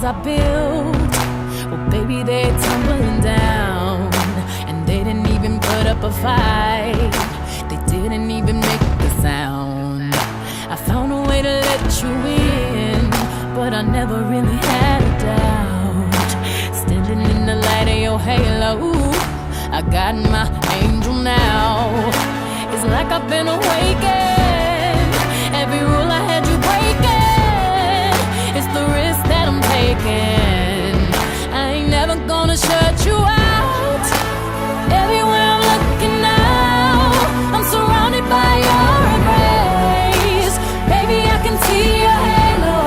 I built, well, baby, they're tumbling down. And they didn't even put up a fight. They didn't even make the sound. I found a way to let you in, but I never really had a doubt. Standing in the light of your halo, I got my angel now. It's like I've been awakened. Every rule I had you breaking, it's the risk that I'm taking. I ain't never gonna shut you out. Everywhere I'm looking now, I'm surrounded by your embrace. Baby, I can see your halo.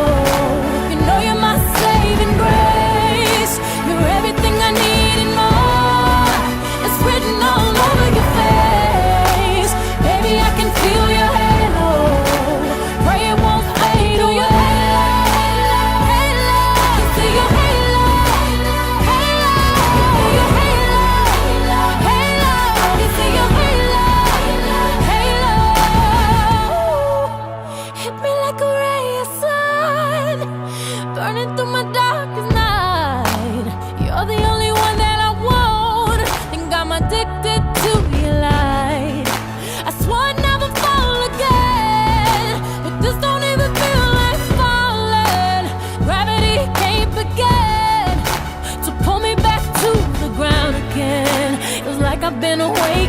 You know you're my saving grace. You're everything I need and more. It's written all over your face. Baby, I can feel your halo. Pray it won't fade away. Halo, I see your halo. Halo, your halo. Halo, you see your halo. Halo, hit me like a ray of sun, burning through my darkest night. You're the only one that I want. Think I'm addicted to your light. I swore I'd never fall again, but this don't even feel like falling. Gravity can't begin to pull me back to the ground again. It's like I've been away